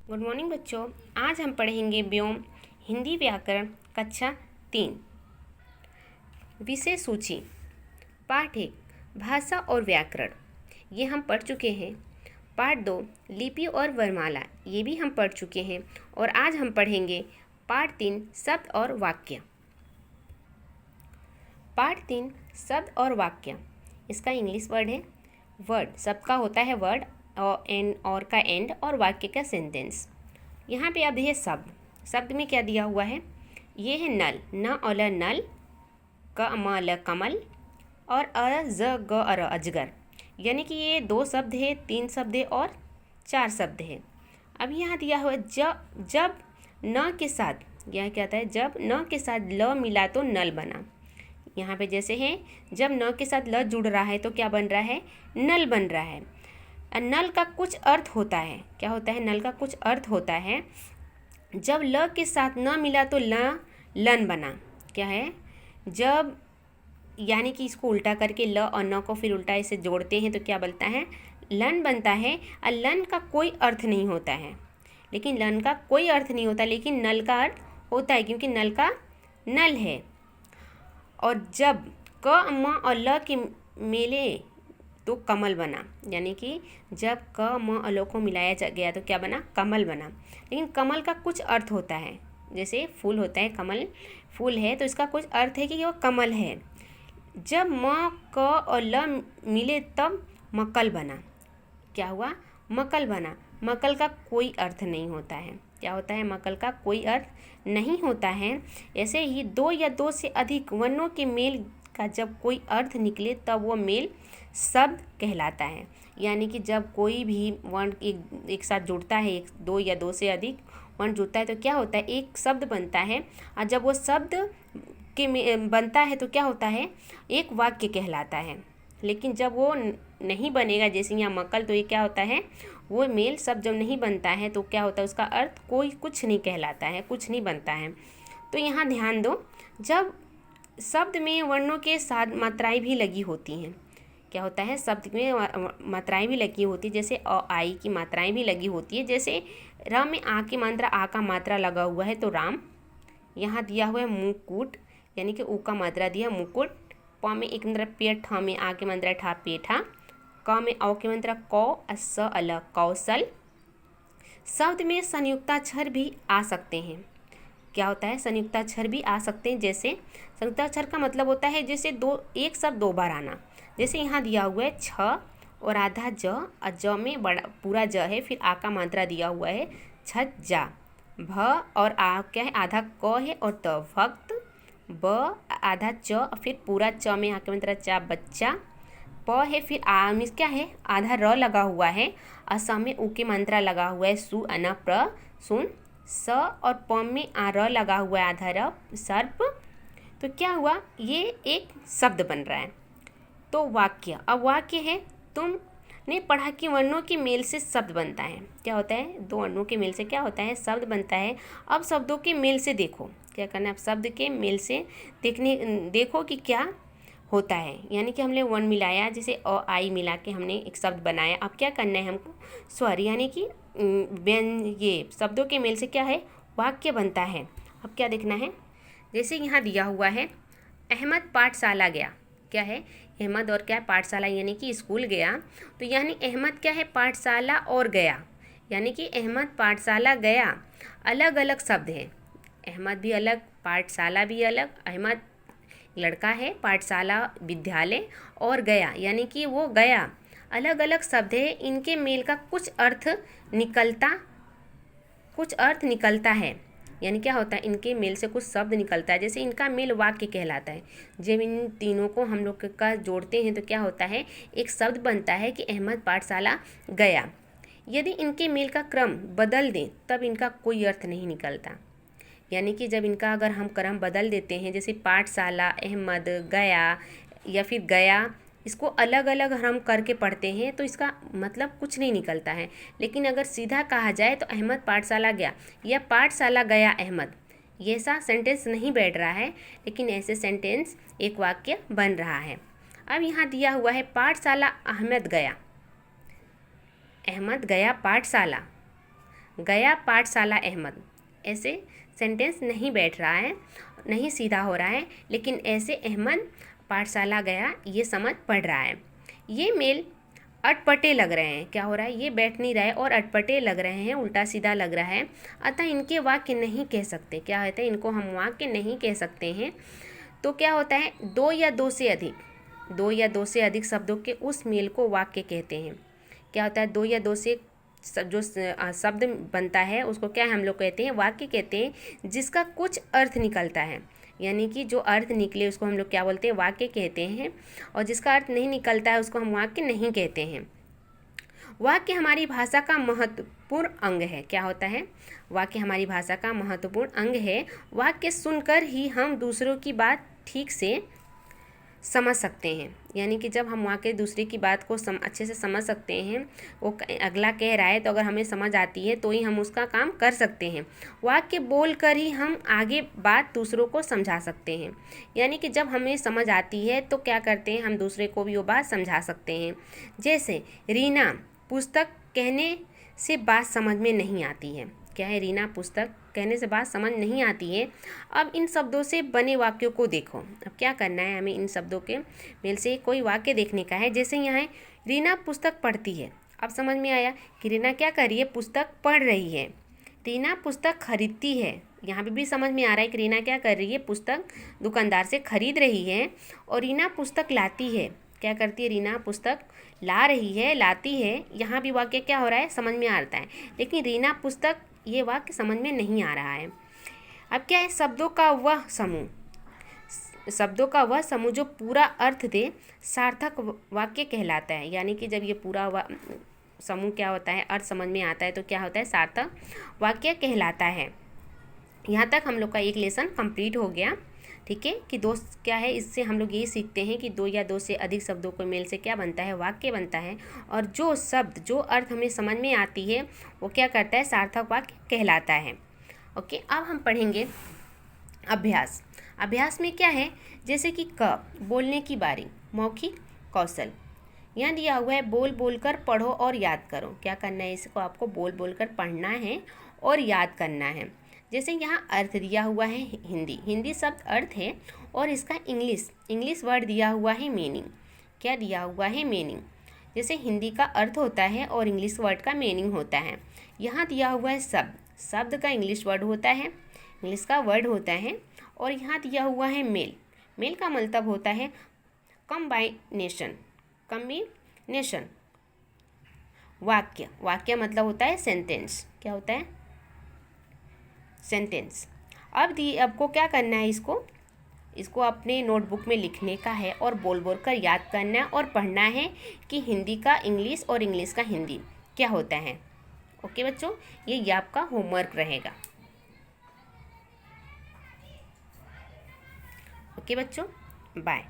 Good morning बच्चों। आज हम पढ़ेंगे व्योम हिंदी व्याकरण कक्षा 3 विषय सूची पाठ 1 भाषा और व्याकरण, ये हम पढ़ चुके हैं। पाठ 2 लिपि और वर्णमाला, ये भी हम पढ़ चुके हैं। और आज हम पढ़ेंगे पाठ 3 शब्द और वाक्य। पाठ 3 शब्द और वाक्य, इसका इंग्लिश वर्ड है वर्ड। शब्द का होता है वर्ड और का एंड और वाक्य का सेंटेंस। यहाँ पे अब ये शब्द में क्या दिया हुआ है, ये है नल, न और नल, क म ल कमल और अ ज ग अर अजगर। यानी कि ये 2 शब्द है, 3 शब्द है और 4 शब्द है। अब यहाँ दिया हुआ जब न के साथ, यह क्या आता है, जब न के साथ ल मिला तो नल बना। यहाँ पे जैसे है जब न के साथ ल जुड़ रहा है तो क्या बन रहा है, नल बन रहा है। नल का कुछ अर्थ होता है, क्या होता है, नल का कुछ अर्थ होता है। जब ल के साथ न मिला तो लन बना। क्या है, जब यानी कि इसको उल्टा करके ल और न को फिर उल्टा इसे जोड़ते हैं तो क्या बनता है, लन बनता है। और लन का कोई अर्थ नहीं होता है, लेकिन लन का कोई अर्थ नहीं होता, लेकिन नल का अर्थ होता है क्योंकि नल का नल है। और जब क म और ल के मेले तो कमल बना। यानी कि जब क म और ल को मिलाया गया तो क्या बना, कमल बना। लेकिन कमल का कुछ अर्थ होता है, जैसे फूल होता है, कमल फूल है तो इसका कुछ अर्थ है कि वो कमल है। जब म क और ल मिले तब मकल बना। क्या हुआ, मकल बना। मकल का कोई अर्थ नहीं होता है। क्या होता है, मकल का कोई अर्थ नहीं होता है। ऐसे ही 2 या 2 से अधिक वर्णों के मेल का जब कोई अर्थ निकले तब वो मेल शब्द कहलाता है। यानी कि जब कोई भी वर्ण एक साथ जुड़ता है, 2 या 2 से अधिक वर्ण जुड़ता है तो क्या होता है, एक शब्द बनता है। और जब वो शब्द के बनता है तो क्या होता है, एक वाक्य कहलाता है। लेकिन जब वो नहीं बनेगा, जैसे यहाँ मकल, तो ये क्या होता है, वो मेल शब्द जब नहीं बनता है तो क्या होता है, उसका अर्थ कुछ नहीं कहलाता है, कुछ नहीं बनता है। तो यहाँ ध्यान दो, जब शब्द में वर्णों के साथ मात्राएं भी लगी होती हैं, क्या होता है, शब्द में मात्राएं भी लगी होती है, जैसे अ आई की मात्राएं भी लगी होती है। जैसे र में आ की मात्रा, आ का मात्रा लगा हुआ है तो राम। यहाँ दिया हुआ है मुकुट, यानी कि ऊ का मात्रा दिया मुकुट। प में एक मात्रा पेट, ठ में आ की मात्रा ठा पेठा, क में औ की मात्रा कौ, स अल कौशल। शब्द में संयुक्ताक्षर भी आ सकते हैं। क्या होता है, संयुक्ताक्षर भी आ सकते हैं। जैसे संयुक्ताक्षर का मतलब होता है जैसे एक शब्द 2 बार आना। जैसे यहाँ दिया हुआ है छ और आधा ज, और ज में बड़ा पूरा ज है, फिर आ का मात्रा दिया हुआ है छत जा। भ और आ क्या है, आधा क है और त भक्त। ब आधा च, फिर पूरा च में आ का मात्रा चा बच्चा। प है, फिर आ में क्या है, आधा र लगा हुआ है। अस में उ की मात्रा लगा हुआ है सु अना प्र सुन। स और प में आ र लगा हुआ है आधा र सर्प। तो क्या हुआ, ये एक शब्द बन रहा है। तो वाक्य, अब वाक्य है, तुमने पढ़ा कि वर्णों के मेल से शब्द बनता है। क्या होता है, 2 वर्णों के मेल से क्या होता है, शब्द बनता है। अब शब्दों के मेल से देखो, क्या करना है, अब शब्द के मेल से देखो कि क्या होता है। यानी कि हमने वर्ण मिलाया, जैसे अ आई मिला के हमने एक शब्द बनाया। अब क्या करना है हमको, स्वर, यानी कि ये शब्दों के मेल से क्या है, वाक्य बनता है। अब क्या देखना है, जैसे यहाँ दिया हुआ है अहमद पाठशाला गया। क्या है, अहमद और क्या है, पाठशाला, यानी कि स्कूल गया। तो यानी अहमद क्या है, पाठशाला और गया, यानी कि अहमद पाठशाला गया। अलग अलग शब्द है, अहमद भी अलग, पाठशाला भी अलग। अहमद लड़का है, पाठशाला विद्यालय, और गया यानी कि वो गया। अलग अलग शब्द है, इनके मेल का कुछ अर्थ निकलता है। यानी क्या होता है, इनके मेल से कुछ शब्द निकलता है, जैसे इनका मेल वाक्य कहलाता है। जब इन तीनों को हम लोग का जोड़ते हैं तो क्या होता है, एक शब्द बनता है कि अहमद पाठशाला गया। यदि इनके मेल का क्रम बदल दें तब इनका कोई अर्थ नहीं निकलता। यानी कि जब इनका अगर हम क्रम बदल देते हैं, जैसे पाठशाला, अहमद, गया या फिर गया, इसको अलग अलग हम करके पढ़ते हैं तो इसका मतलब कुछ नहीं निकलता है। लेकिन अगर सीधा कहा जाए तो अहमद पाठशाला गया या पाठशाला गया अहमद, ये ऐसा सेंटेंस नहीं बैठ रहा है, लेकिन ऐसे सेंटेंस एक वाक्य बन रहा है। अब यहाँ दिया हुआ है पाठशाला अहमद गया, अहमद गया पाठशाला। गया पाठशाला अहमद। ऐसे सेंटेंस नहीं बैठ रहा है, नहीं सीधा हो रहा है, लेकिन ऐसे अहमद पाठशाला गया ये समझ पड़ रहा है। ये मेल अटपटे लग रहे हैं, क्या हो रहा है, ये बैठ नहीं रहा है और अटपटे लग रहे हैं, उल्टा सीधा लग रहा है, अतः इनके वाक्य नहीं कह सकते। क्या होता है, इनको हम वाक्य नहीं कह सकते हैं। तो क्या होता है, दो या दो से अधिक शब्दों के उस मेल को वाक्य कहते हैं। क्या होता है, दो या दो से जो शब्द बनता है उसको क्या हम लोग कहते हैं, वाक्य कहते हैं, जिसका कुछ अर्थ निकलता है। यानी कि जो अर्थ निकले उसको हम लोग क्या बोलते हैं, वाक्य कहते हैं, और जिसका अर्थ नहीं निकलता है उसको हम वाक्य नहीं कहते हैं। वाक्य हमारी भाषा का महत्वपूर्ण अंग है। क्या होता है, वाक्य हमारी भाषा का महत्वपूर्ण अंग है। वाक्य सुनकर ही हम दूसरों की बात ठीक से समझ सकते हैं। यानी कि जब हम वाक्य दूसरे की बात को अच्छे से समझ सकते हैं, वो अगला कह रहा है तो अगर हमें समझ आती है तो ही हम उसका काम कर सकते हैं। वाक्य बोलकर ही हम आगे बात दूसरों को समझा सकते हैं। यानी कि जब हमें समझ आती है तो क्या करते हैं, हम दूसरे को भी वो बात समझा सकते हैं। जैसे रीना पुस्तक कहने से बात समझ में नहीं आती है। क्या है, रीना पुस्तक कहने से बात समझ नहीं आती है। अब इन शब्दों से बने वाक्यों को देखो। अब क्या करना है, हमें इन शब्दों के मेल से कोई वाक्य देखने का है। जैसे यहाँ है, रीना पुस्तक पढ़ती है। अब समझ में आया कि रीना क्या कर रही है, पुस्तक पढ़ रही है। रीना पुस्तक खरीदती है, यहाँ पे भी समझ में आ रहा है कि रीना क्या कर रही है, पुस्तक दुकानदार से खरीद रही है। और रीना पुस्तक लाती है, क्या करती है, रीना पुस्तक ला रही है, लाती है। यहाँ भी वाक्य क्या हो रहा है, समझ में आता है, लेकिन रीना पुस्तक ये वाक्य समझ में नहीं आ रहा है। अब क्या है, शब्दों का वह समूह जो पूरा अर्थ दे सार्थक वाक्य कहलाता है। यानी कि जब ये पूरा समूह क्या होता है, अर्थ समझ में आता है तो क्या होता है, सार्थक वाक्य कहलाता है। यहाँ तक हम लोग का एक लेसन कंप्लीट हो गया। ठीक है, कि दोस्त क्या है, इससे हम लोग यही सीखते हैं कि दो या दो से अधिक शब्दों को मेल से क्या बनता है, वाक्य बनता है। और जो शब्द जो अर्थ हमें समझ में आती है वो क्या करता है, सार्थक वाक्य कहलाता है। ओके, अब हम पढ़ेंगे अभ्यास। अभ्यास में क्या है, जैसे कि क बोलने की बारी, मौखिक कौशल। यहाँ दिया हुआ है, बोल बोल कर पढ़ो और याद करो। क्या करना है, इसको आपको बोल बोल कर पढ़ना है और याद करना है। जैसे यहाँ अर्थ दिया हुआ है हिंदी शब्द अर्थ है, और इसका इंग्लिश वर्ड दिया हुआ है मीनिंग। क्या दिया हुआ है, मीनिंग। जैसे हिंदी का अर्थ होता है और इंग्लिश वर्ड का मीनिंग होता है। यहाँ दिया हुआ है शब्द का इंग्लिश वर्ड होता है, इंग्लिश का वर्ड होता है। और यहाँ दिया हुआ है मेल का मतलब होता है कम्बिनेशन। वाक्य मतलब होता है सेंटेंस। क्या होता है, सेंटेंस। अब आपको क्या करना है, इसको अपने नोटबुक में लिखने का है और बोल बोल कर याद करना है और पढ़ना है कि हिंदी का इंग्लिश और इंग्लिश का हिंदी क्या होता है। ओके बच्चों, ये आपका होमवर्क रहेगा। ओके बच्चों, बाय।